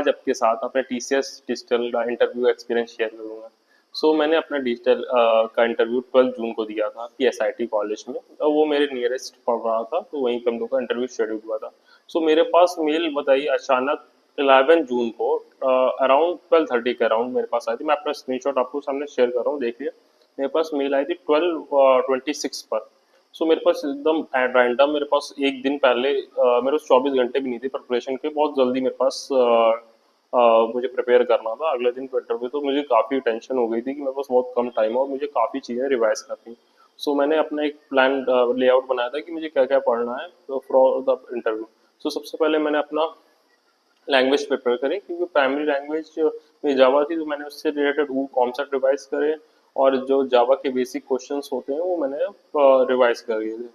आज आपके साथ अपने TCS डिजिटल का इंटरव्यू एक्सपीरियंस शेयर करूंगा। मैंने अपना डिजिटल का इंटरव्यू 12 जून को दिया था PSIT कॉलेज में, और वो मेरे नियरेस्ट पड़ रहा था, तो वहीं पे हम लोग का इंटरव्यू शेड्यूल हुआ था। मेरे पास मेल बताइए अचानक 11 जून को अराउंड 12:30 के अराउंड मेरे पास आई थी। मैं अपना स्क्रीनशॉट आपको सामने शेयर कर रहा हूँ, देखिए। मेरे पास मेल आई थी 12:26 पर। मेरे पास एकदम रैंडम, मेरे पास एक दिन पहले मेरे पास 24 घंटे भी नहीं थे प्रिपरेशन के, बहुत जल्दी मेरे पास मुझे प्रिपेयर करना था अगले दिन ट्विटर पे। तो मुझे काफ़ी टेंशन हो गई थी कि मेरे पास बहुत कम टाइम है और मुझे काफ़ी चीज़ें रिवाइज करनी। मैंने अपना एक प्लान लेआउट बनाया था कि मुझे क्या क्या पढ़ना है फॉर द इंटरव्यू। सबसे पहले मैंने अपना लैंग्वेज प्रिपेयर करी, क्योंकि प्राइमरी लैंग्वेज में जावा थी, तो मैंने उससे रिलेटेड वो कॉन्सेप्ट रिवाइज करे, और जो जावा के बेसिक क्वेश्चंस होते हैं वो मैंने रिवाइज कर लिए थे।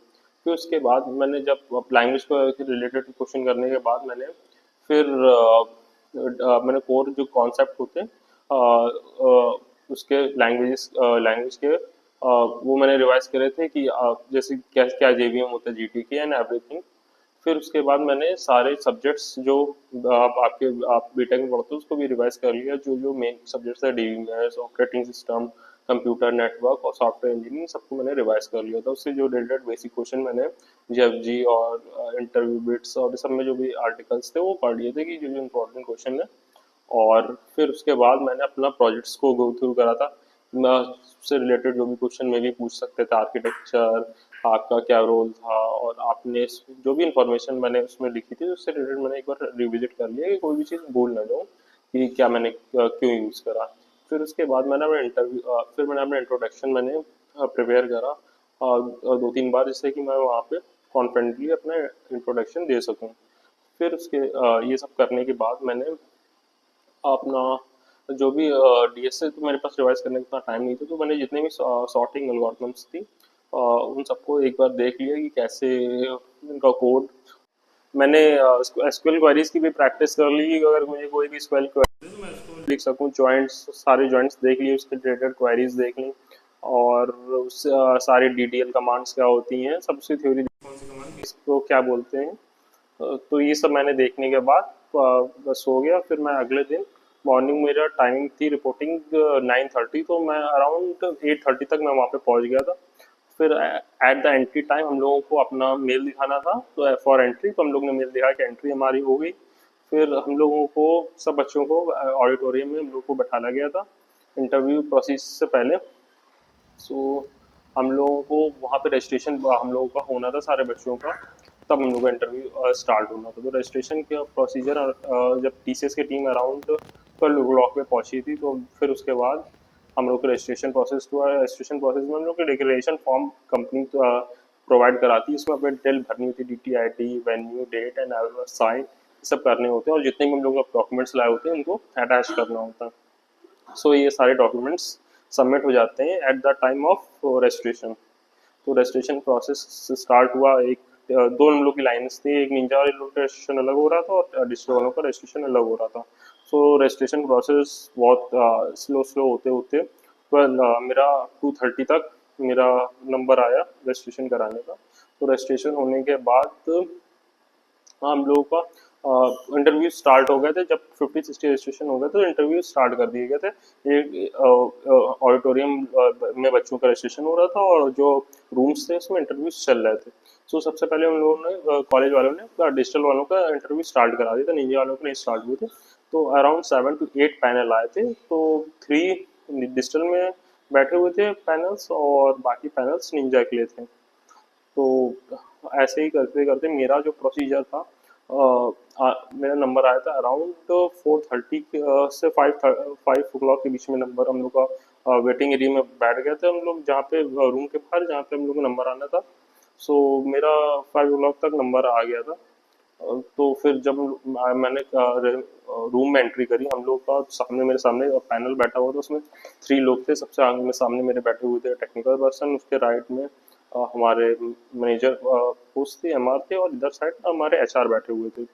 फिर उसके बाद मैंने जब लैंग्वेज को रिलेटेड क्वेश्चन करने के बाद मैंने फिर मैंने कोर जो कॉन्सेप्ट होते हैं उसके लैंग्वेज के वो मैंने रिवाइज करे थे कि जैसे क्या क्या JVM होता है, GTK एंड एवरीथिंग। फिर उसके बाद मैंने सारे सब्जेक्ट्स जो आप बीटेक में पढ़ते हो उसको भी रिवाइज कर लिया। जो जो मेन सब्जेक्ट्स है, DBMS, operating system, computer network और सॉफ्टवेयर इंजीनियरिंग, सबको मैंने रिवाइज कर लिया था। उससे जो रिलेटेड बेसिक क्वेश्चन मैंने JFG और इंटरव्यू बिट्स और सब में जो भी आर्टिकल्स थे वो पढ़ लिए थे कि जो जो इंपॉर्टेंट क्वेश्चन है। और फिर उसके बाद मैंने अपना प्रोजेक्ट्स को गो थ्रू करा था। उससे रिलेटेड जो भी क्वेश्चन में भी पूछ सकते थे, आर्किटेक्चर, आपका क्या रोल था, और आपने जो भी इंफॉर्मेशन मैंने उसमें लिखी थी उससे रिलेटेड मैंने एक बार रिविजिट कर लिया कि कोई भी चीज़ भूल ना जाऊँ कि क्या मैंने क्यों यूज़ करा। फिर उसके बाद मैंने अपना फिर मैंने अपना इंट्रोडक्शन मैंने प्रिपेयर करा 2-3 बार, जिससे कि मैं वहाँ पे कॉन्फिडेंटली अपना इंट्रोडक्शन दे सकूँ। फिर उसके ये सब करने के बाद मैंने अपना जो भी DSA, तो मेरे पास रिवाइज करने का इतना टाइम नहीं था, तो मैंने जितने भी सॉर्टिंग एल्गोरिथम्स थी उन सबको एक बार देख लिया कि कैसे इनका कोड। मैंने SQL क्वेरीज की भी प्रैक्टिस कर ली कि अगर मुझे कोई भी SQL क्वेरी तो मैं उसको लिख सकूँ। जॉइंट्स, सारे जॉइंट्स देख लिए, उसके रिलेटेड क्वेरीज देख ली, और उससे सारी DDL कमांड्स क्या होती हैं, सबसे थ्योरी कौन सी कमांड इसको क्या बोलते हैं। तो ये सब मैंने देखने के बाद बस हो गया। फिर मैं अगले दिन मॉर्निंग, मेरा टाइमिंग थी रिपोर्टिंग 9:30, तो मैं अराउंड 8:30 तक मैं वहाँ पे पहुँच गया था। फिर एट द एंट्री टाइम हम लोगों को अपना मेल दिखाना था, तो फॉर एंट्री, तो हम लोग ने मेल दिखाया कि एंट्री हमारी हो गई। फिर हम लोगों को, सब बच्चों को ऑडिटोरियम में हम लोग को बैठाया गया था इंटरव्यू प्रोसेस से पहले। सो हम लोगों को वहाँ पे रजिस्ट्रेशन हम लोगों का होना था, सारे बच्चों का। तब हम लोग का इंटरव्यू स्टार्ट होना था। तो रजिस्ट्रेशन का प्रोसीजर, जब TCS की टीम अराउंड 12 o'clock पे पहुंची थी, तो फिर उसके बाद हम लोग का रजिस्ट्रेशन प्रोसेस हुआ। रजिस्ट्रेशन प्रोसेस में हम लोग की डिक्लेरेशन फॉर्म कंपनी प्रोवाइड कराती है, उसमें अपनी डिटेल भरनी होती है, DTID, venue, date and sign, सब करने होते हैं, और जितने भी हम लोग डॉक्यूमेंट्स लाए होते हैं उनको अटैच करना होता है। ये सारे डॉक्यूमेंट्स सबमिट हो जाते हैं at the time of registration. तो रजिस्ट्रेशन प्रोसेस स्टार्ट हुआ। दो हम लोग की लाइन्स थी, एक निंजा वाले लोग का रजिस्ट्रेशन अलग हो रहा था और डिजिटल वालों का रजिस्ट्रेशन अलग हो रहा था। रजिस्ट्रेशन प्रोसेस बहुत स्लो स्लो होते होते मेरा 2:30 तक मेरा नंबर आया रजिस्ट्रेशन कराने का। तो रजिस्ट्रेशन होने के बाद हम लोगों का इंटरव्यू स्टार्ट हो गए थे। जब 50-60 रजिस्ट्रेशन हो गए तो इंटरव्यू स्टार्ट कर दिए गए थे। एक ऑडिटोरियम में बच्चों का रजिस्ट्रेशन हो रहा था, और जो रूम्स थे उसमें इंटरव्यूज चल रहे थे। सबसे पहले उन लोगों ने, कॉलेज वालों ने डिजिटल वालों का इंटरव्यू स्टार्ट करा दिया था, निंजा वालों को नहीं स्टार्ट हुए थे। तो अराउंड 7 to 8 पैनल आए थे, तो 3 डिजिटल में बैठे हुए थे पैनल्स, और बाकी पैनल्स निंजा के लिए थे। तो ऐसे ही करते करते मेरा जो प्रोसीजर था, मेरा नंबर आया था अराउंड 4:30 से 5 o'clock के बीच में। नंबर हम लोग का वेटिंग एरिया में बैठ गए थे हम लोग, जहाँ पे रूम के बाहर जहाँ पे हम लोग को नंबर आना था। मेरा 5 o'clock तक नंबर आ गया था। तो फिर जब मैंने रूम में एंट्री करी, हम लोग का सामने, मेरे सामने पैनल बैठा हुआ था, उसमें 3 लोग थे। सबसे आगे में सामने मेरे बैठे हुए थे टेक्निकल पर्सन, उसके राइट में हमारे मैनेजर पोस्ट थे, MR थे, और इधर साइड हमारे HR बैठे हुए थे।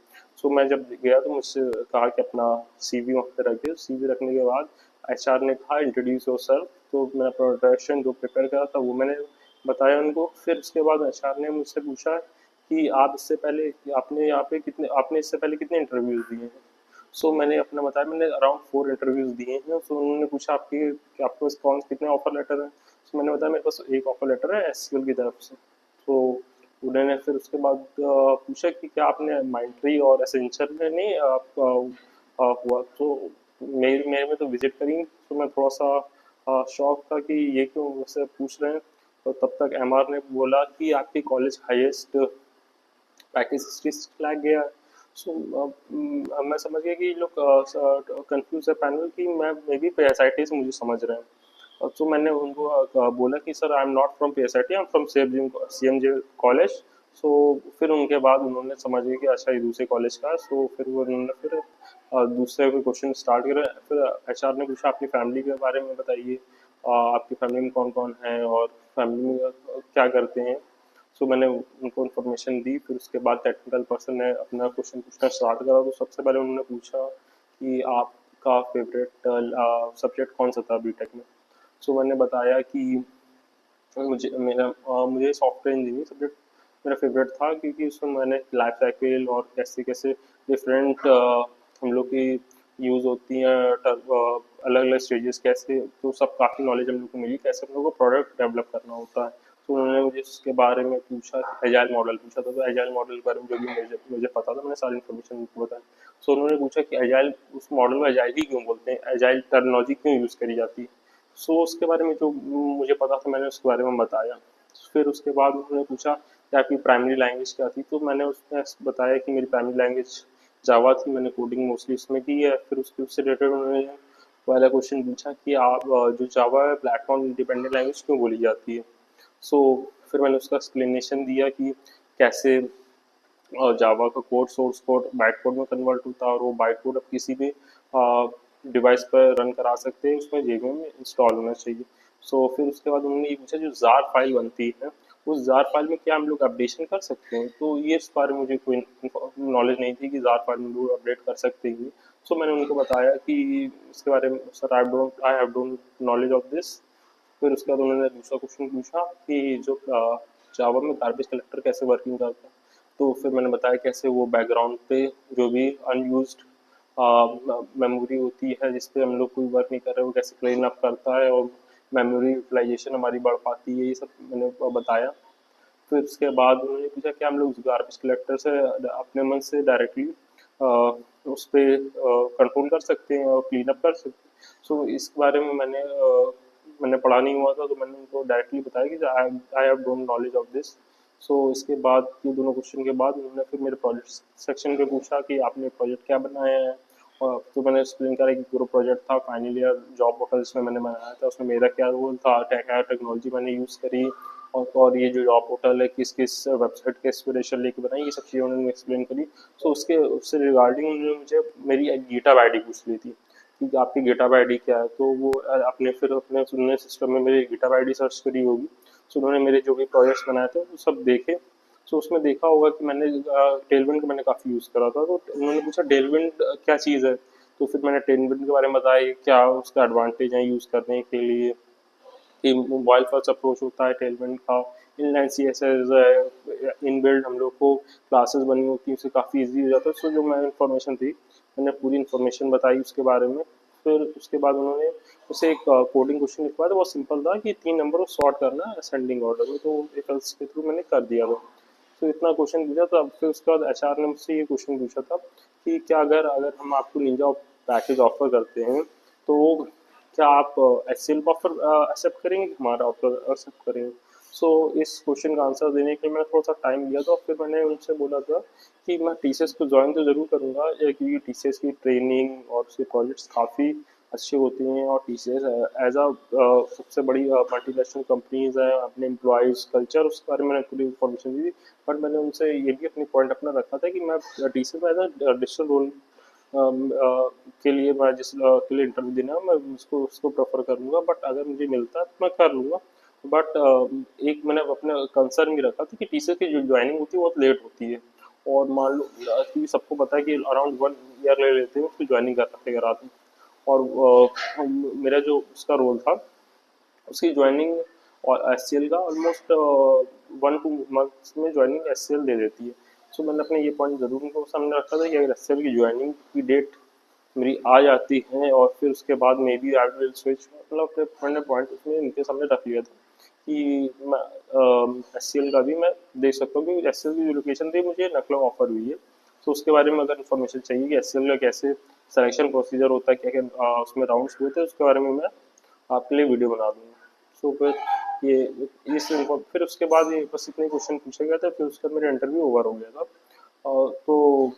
मैं जब गया तो मुझसे कहा कि अपना CV वहाँ पे रखिए। CV रखने के बाद HR ने कहा इंट्रोड्यूस योर सेल्फ। तो मैंने अपना इंट्रोडक्शन जो प्रिपेयर करा था वो मैंने बताया उनको। फिर उसके बाद HR ने मुझसे पूछा कि आप इससे पहले, आपने यहाँ पे कितने, आपने इससे पहले कितने इंटरव्यूज दिए हैं। सो मैंने अपना बताया, मैंने अराउंड 4 इंटरव्यूज़ दिए हैं। सो उन्होंने पूछा आपके कि आपके पास कौन कितने ऑफर लेटर हैं। सो मैंने बताया मेरे पास एक ऑफर लेटर है एचसीएल की तरफ से। तो उन्होंने फिर उसके बाद पूछा कि क्या आपने माइंट्री और एसेंचर में नहीं हुआ। तो मेरे मेरे में तो विजिट करी। तो मैं थोड़ा सा शॉक था कि ये क्यों मुझसे पूछ रहे हैं। तो तब तक एमआर ने बोला कि आपकी कॉलेज हाईएस्ट पैकेज 66 लाख गया। सो मैं समझ गया कि ये लोग कंफ्यूज है पैनल की मैं मे बी पीएसआईटी से मुझे समझ रहे हैं। तो मैंने उनको बोला कि sir I am not from PSIT, I am from CMJ college. So फिर उनके बाद उन्होंने समझ गया कि अच्छा ये दूसरे कॉलेज का है। सो फिर वो उन्होंने फिर दूसरे कोई क्वेश्चन स्टार्ट करे। फिर एचआर ने पूछा अपनी फैमिली के बारे में बताइए, आपकी फैमिली में कौन कौन है और फैमिली में क्या करते हैं। सो मैंने उनको इन्फॉर्मेशन दी। फिर उसके बाद टेक्निकल पर्सन ने अपना क्वेश्चन पूछना स्टार्ट करा। तो सबसे पहले उन्होंने पूछा कि आपका फेवरेट सब्जेक्ट कौन सा था बीटेक में। सो मैंने बताया कि मुझे सॉफ्टवेयर इंजीनियरिंग सब्जेक्ट मेरा फेवरेट था, क्योंकि उसमें मैंने लाइफ साइकिल और कैसे कैसे डिफरेंट हम लोग की यूज़ होती हैं अलग अलग स्टेजेस कैसे, तो सब काफ़ी नॉलेज हम लोग को मिली कैसे हम लोग को प्रोडक्ट डेवलप करना होता है। तो उन्होंने मुझे इसके बारे में पूछा, एजाइल मॉडल पूछा था। तो एजाइल मॉडल के बारे में जो भी मुझे मुझे पता था मैंने सारी इन्फॉर्मेशन उनको बताई। सो उन्होंने पूछा कि एजाइल उस मॉडल को एजाइल ही क्यों बोलते हैं, एजाइल टर्मिनोलॉजी क्यों यूज़ करी जाती है। सो उसके बारे में जो मुझे पता था मैंने उसके बारे में बताया। फिर उसके बाद उन्होंने पूछा कि आपकी प्राइमरी लैंग्वेज क्या थी। तो मैंने उसमें बताया कि मेरी प्राइमरी लैंग्वेज जावा थी, मैंने कोडिंग मोस्टली उसमें की है। फिर उससे रिलेटेड उन्होंने पहला क्वेश्चन पूछा कि आप जो जावा है प्लेटफॉर्म इंडिपेंडेंट लैंग्वेज क्यों बोली जाती है। सो फिर मैंने उसका एक्सप्लेनेशन दिया कि कैसे जावा का code source code byte code में कन्वर्ट होता है और वो बाइट कोड आप किसी भी डिवाइस पर रन करा सकते हैं, उसमें जेवीएम में इंस्टॉल होना चाहिए। सो फिर उसके बाद उन्होंने ये पूछा जो जार फाइल बनती है उस जार फाइल में क्या हम लोग अपडेशन कर सकते हैं। तो ये इस बारे में मुझे कोई नॉलेज नहीं थी कि जार फाइल में लोग अपडेट कर सकते हैं। सो मैंने उनको बताया कि इसके बारे में sir I have don't knowledge of this. फिर उसके बाद उन्होंने दूसरा क्वेश्चन पूछा कि जो जावा में गार्बेज कलेक्टर कैसे वर्किंग करता है। तो फिर मैंने बताया कैसे वो बैकग्राउंड पे जो भी अनयूज्ड मेमोरी होती है जिस पे हम लोग कोई वर्क नहीं कर रहे वो कैसे क्लीन अप करता है और मेमोरी यूटिलाइजेशन हमारी बढ़ पाती है, ये सब मैंने बताया। फिर उसके बाद उन्होंने पूछा कि हम लोग गार्बेज कलेक्टर से अपने मन से डायरेक्टली उस पर कंट्रोल कर सकते हैं और क्लीन अप कर सकते हैं। सो इस बारे में मैंने पढ़ा नहीं हुआ था, तो मैंने उनको डायरेक्टली बताया कि I have don't knowledge of this. So इसके बाद ये दोनों क्वेश्चन के बाद उन्होंने फिर मेरे प्रोजेक्ट सेक्शन पे पूछा कि आपने प्रोजेक्ट क्या बनाया है। और तो मैंने एक्सप्लेन करा कि पूरा प्रोजेक्ट था फाइनल ईयर जॉब पोर्टल जिसमें मैंने बनाया था, उसमें मेरा क्या रोल था, क्या टेक्नोलॉजी मैंने यूज़ करी और ये जो जॉब पोर्टल है किस किस वेबसाइट के इंस्पिरेशन लेके बनाई, ये सब चीज़ें उन्होंने एक्सप्लेन करी। सो उसके उससे रिगार्डिंग उन्होंने मुझे मेरी एक गिटहब आईडी पूछ ली थी कि आपकी गिटहब आईडी क्या है। तो वो अपने फिर अपने उन्होंने सिस्टम में मेरी गिटहब आईडी सर्च करी होगी। सो उन्होंने मेरे जो भी प्रोजेक्ट्स बनाए थे वो सब देखे। सो उसमें देखा होगा कि मैंने टेलविंड का मैंने काफ़ी यूज़ करा था। तो उन्होंने पूछा टेलविंड क्या चीज़ है। तो फिर मैंने टेलविंड के बारे में बताया क्या उसका एडवांटेज है यूज़ करने के लिए, कि मोबाइल फर्स्ट अप्रोच होता है टेलविंड का। Inline C S S inbuilt हम लोग को क्लासेस बनी होती है, उससे काफ़ी इजी हो जाता है। सो जो मैं इन्फॉर्मेशन थी मैंने पूरी इन्फॉर्मेशन बताई उसके बारे में। फिर उसके बाद उन्होंने उसे एक कोडिंग क्वेश्चन लिखवाया था, बहुत सिंपल था कि 3 नंबर को सॉर्ट करना है असेंडिंग ऑर्डर में। तो एक के थ्रू मैंने कर दिया था। तो इतना क्वेश्चन पूछा था। फिर उसके बाद एचआर ने मुझसे ये क्वेश्चन पूछा था कि क्या अगर अगर हम आपको निंजा पैकेज ऑफर करते हैं तो क्या आप एचसीएल का ऑफर एक्सेप्ट करेंगे, हमारा ऑफर एक्सेप्ट करेंगे। सो इस क्वेश्चन का आंसर देने के लिए मैंने थोड़ा सा टाइम लिया था। फिर मैंने उनसे बोला था कि मैं टीसीएस को ज्वाइन तो ज़रूर करूँगा, क्योंकि टीसीएस की ट्रेनिंग और उसके प्रोजेक्ट्स काफ़ी अच्छी होती हैं और टीसीएस एज अ सबसे बड़ी मल्टीनेशनल कंपनीज है, अपने एम्प्लॉयज़ कल्चर उसके बारे में मैंने पूरी इन्फॉर्मेशन दी थी। बट मैंने उनसे ये भी अपनी पॉइंट अपना रखा था कि मैं टीसीएस में एज अ डिजिटल रोल के लिए मैं के लिए इंटरव्यू देना है, मैं उसको उसको प्रेफर करूँगा। बट अगर मुझे मिलता है तो मैं कर लूँगा। बट एक मैंने अपना कंसर्न भी रखा था कि टीसीएस की जो ज्वाइनिंग होती है बहुत लेट होती है। और मान लो कि सबको पता है कि अराउंड 1 ईयर ले लेते हैं उसकी ज्वाइनिंग करते कराते हैं। और मेरा जो उसका रोल था उसकी ज्वाइनिंग और एचसीएल का ऑलमोस्ट 1-2 मंथ्स में ज्वाइनिंग एचसीएल दे देती है। सो मैंने अपने ये पॉइंट ज़रूर उनको सामने रखा था कि अगर एचसीएल की ज्वाइनिंग की डेट मेरी आ जाती हैं, और फिर उसके बाद maybe I will switch, मतलब मैंने पॉइंट उसमें इनके सामने रख लिया था कि मैं एस का भी मैं देख सकता हूँ, क्योंकि एस की जो लोकेशन थी मुझे नकला ऑफर हुई है। तो उसके बारे में अगर इन्फॉर्मेशन चाहिए कि एस का कैसे सिलेक्शन प्रोसीजर होता है, क्या क्या उसमें राउंड्स हुए थे, उसके बारे में मैं आपके लिए वीडियो बना दूँगा। सो फिर ये फिर उसके बाद ये बस इतने क्वेश्चन पूछे गए थे, फिर उसके बाद मेरा इंटरव्यू ओवर हो गया था। तो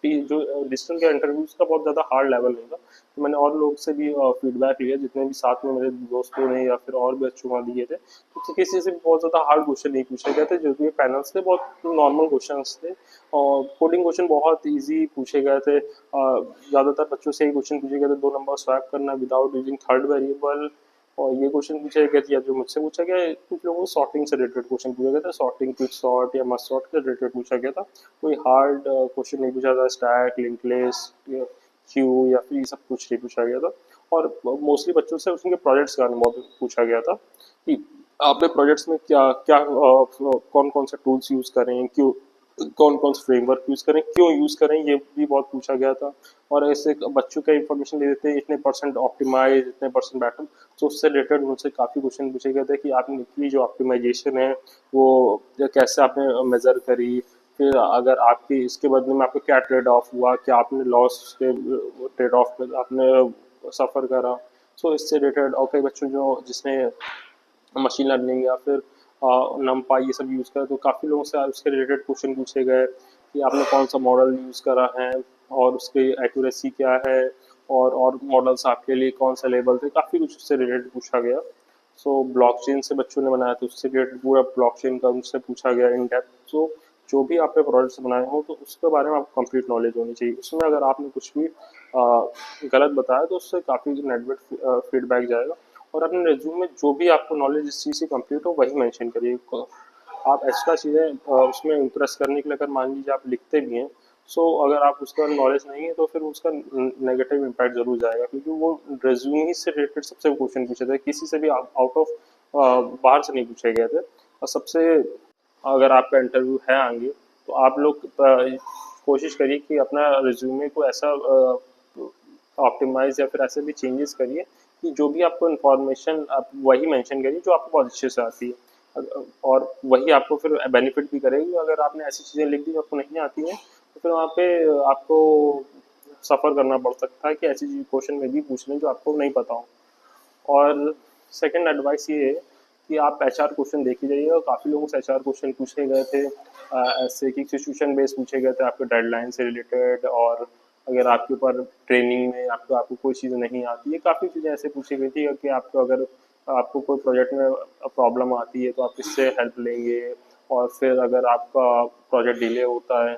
जो डिजिटल का इंटरव्यूज का बहुत ज़्यादा हार्ड लेवल नहीं था। तो मैंने और लोग से भी फीडबैक लिया, जितने भी साथ में मेरे दोस्तों ने या फिर और भी बच्चों ने दिए थे, तो किसी से भी बहुत ज़्यादा हार्ड क्वेश्चन नहीं पूछे गए थे। जो भी पैनल्स थे बहुत नॉर्मल क्वेश्चन थे, और कोडिंग क्वेश्चन बहुत ईजी पूछे गए थे। ज़्यादातर बच्चों से ही क्वेश्चन पूछे गए थे, 2 नंबर स्वैप करना विदाउट यूजिंग थर्ड वेरिएबल, और ये क्वेश्चन पूछा गया था। या जो मुझसे पूछा गया, कुछ लोगों को सॉर्टिंग से रिलेटेड क्वेश्चन पूछा गया था, सॉर्टिंग, क्विक सॉर्ट या मस्ट सॉर्ट से रिलेटेड पूछा गया था। कोई हार्ड क्वेश्चन नहीं पूछा था, स्टैक, लिंक लिस्ट, क्यू या फिर ये सब कुछ नहीं पूछा गया था। और मोस्टली बच्चों से उनके प्रोजेक्ट्स का अनुभव पूछा गया था कि आपने प्रोजेक्ट्स में क्या क्या कौन कौन से टूल्स यूज़ करें, क्यों कौन कौन से फ्रेमवर्क यूज़ करें, क्यों यूज़ करें, ये भी बहुत पूछा गया था। और ऐसे बच्चों का इन्फॉर्मेशन ले देते हैं, इतने परसेंट ऑप्टिमाइज, इतने परसेंट बैटल। तो उससे रिलेटेड उनसे काफ़ी क्वेश्चन पूछे गए थे कि आपने की जो ऑप्टिमाइजेशन है वो कैसे आपने मेज़र करी, फिर अगर आपकी इसके बदले में आपको क्या ट्रेड ऑफ हुआ, क्या आपने लॉस के ट्रेड ऑफ में आपने सफ़र करा। सो इससे रिलेटेड, और कई बच्चों जो जिसने मशीन लर्निंग या फिर नमपाई ये सब यूज़ करा, तो काफ़ी लोगों से उसके रिलेटेड क्वेश्चन पूछे गए कि आपने कौन सा मॉडल यूज़ करा है और उसकी एक्यूरेसी क्या है, और मॉडल्स आपके लिए कौन सा लेवल थे, काफ़ी कुछ उससे रिलेटेड पूछा गया। सो ब्लॉकचेन से बच्चों ने बनाया, तो उससे रिलेटेड पूरा ब्लॉकचेन का उनसे पूछा गया इन डेप्थ। सो जो भी आपने प्रोजेक्ट्स बनाए हो, तो उसके बारे में आपको कंप्लीट नॉलेज होनी चाहिए। उसमें अगर आपने कुछ भी गलत बताया, तो उससे काफ़ी नेगेटिव फीडबैक जाएगा। और अपने रिज्यूम में जो भी आपको नॉलेज जिस चीज़ की कंप्लीट हो वही मेंशन करिए। आप एक्स्ट्रा चीज़ें उसमें इम्प्रेस करने के लिए अगर मान लीजिए आप लिखते भी हैं, सो अगर आप उसका नॉलेज नहीं है, तो फिर उसका नेगेटिव इम्पैक्ट ज़रूर जाएगा, क्योंकि वो रिज्यूम ही से रिलेटेड सबसे क्वेश्चन पूछे थे, किसी से भी आउट ऑफ बाहर से नहीं पूछे गए थे। और सबसे, अगर आपका इंटरव्यू है आगे, तो आप लोग कोशिश करिए कि अपना रिज्यूमे को ऐसा ऑप्टिमाइज या फिर ऐसे भी चेंजेस करिए कि जो भी आपको इन्फॉर्मेशन आप वही मेंशन करिए जो आपको बहुत अच्छे से आती है, और वही आपको फिर बेनिफिट भी करेगी। अगर आपने ऐसी चीज़ें लिख दी जो आपको नहीं आती हैं, तो फिर वहाँ पे आपको सफ़र करना पड़ सकता है कि ऐसी क्वेश्चन में भी पूछ लें जो आपको नहीं पता हो। और सेकंड एडवाइस ये है कि आप एचआर क्वेश्चन देख ही जाइए, और काफ़ी लोगों से एचआर क्वेश्चन पूछे गए थे, ऐसे कि सिचुएशन बेस्ड पूछे गए थे आपके डेडलाइन से रिलेटेड, और अगर आपके ऊपर ट्रेनिंग में आपको कोई चीज़ नहीं आती है, काफ़ी चीज़ें ऐसे पूछी गई थी कि आपको अगर आपको कोई प्रोजेक्ट में प्रॉब्लम आती है तो आप किससे हेल्प लेंगे, और फिर अगर आपका प्रोजेक्ट डिले होता है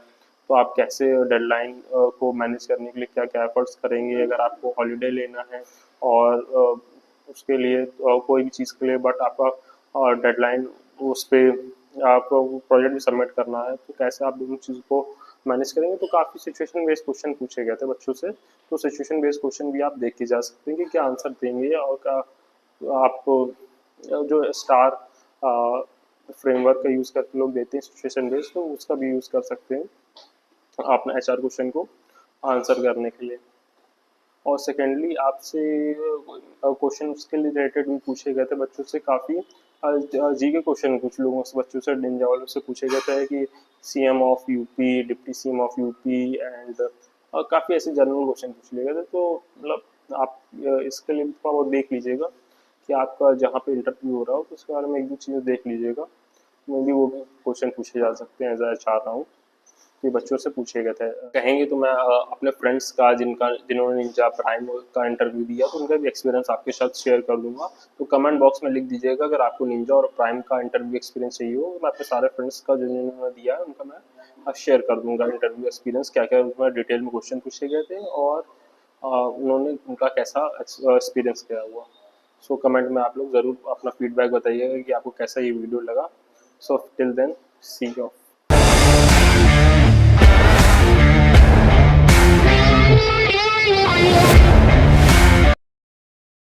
तो आप कैसे डेडलाइन को मैनेज करने के लिए क्या क्या एफर्ट्स करेंगे, अगर आपको हॉलीडे लेना है और उसके लिए कोई भी चीज़ के लिए, बट आपका डेडलाइन उस पर आपको प्रोजेक्ट भी सबमिट करना है, तो कैसे आप दोनों चीज़ को मैनेज करेंगे। तो काफ़ी सिचुएशन बेस्ड क्वेश्चन पूछे गए थे बच्चों से। तो सिचुएशन बेस्ड क्वेश्चन भी आप देख के जा सकते हैं कि क्या आंसर देंगे, और क्या आपको जो स्टार फ्रेमवर्क का यूज़ करके लोग देते हैं सिचुएशन बेस्ड, तो उसका भी यूज़ कर सकते हैं अपने एचआर क्वेश्चन को आंसर करने के लिए। और सेकेंडली आपसे क्वेश्चन उसके लिए रिलेटेड भी पूछे गए थे बच्चों से, काफ़ी जी के क्वेश्चन कुछ लोगों से बच्चों से निंजा वालों से पूछे गए थे कि CM of UP, deputy CM of UP, and काफ़ी ऐसे जनरल क्वेश्चन पूछ लिए गए थे। तो मतलब आप इसके लिए थोड़ा बहुत देख लीजिएगा कि आपका जहाँ पे इंटरव्यू हो रहा हो, तो उसके बारे में एक दो चीज़ें देख लीजिएगा, मे भी वो भी क्वेश्चन पूछे जा सकते हैं एज आई चाह रहा हूँ कि बच्चों से पूछे गए थे। कहेंगे तो मैं अपने फ्रेंड्स का जिन्होंने निंजा प्राइम का इंटरव्यू दिया, तो उनका भी एक्सपीरियंस आपके साथ शेयर कर दूंगा। तो कमेंट बॉक्स में लिख दीजिएगा अगर आपको निंजा और प्राइम का इंटरव्यू एक्सपीरियंस चाहिए हो। मैं अपने सारे फ्रेंड्स का जिन्होंने दिया है उनका मैं शेयर कर दूंगा इंटरव्यू एक्सपीरियंस, क्या क्या उसमें डिटेल में क्वेश्चन पूछे गए थे, और उन्होंने उनका कैसा एक्सपीरियंस किया हुआ। सो कमेंट में आप लोग ज़रूर अपना फीडबैक बताइएगा कि आपको कैसा ये वीडियो लगा। So till then, see you. Yeah.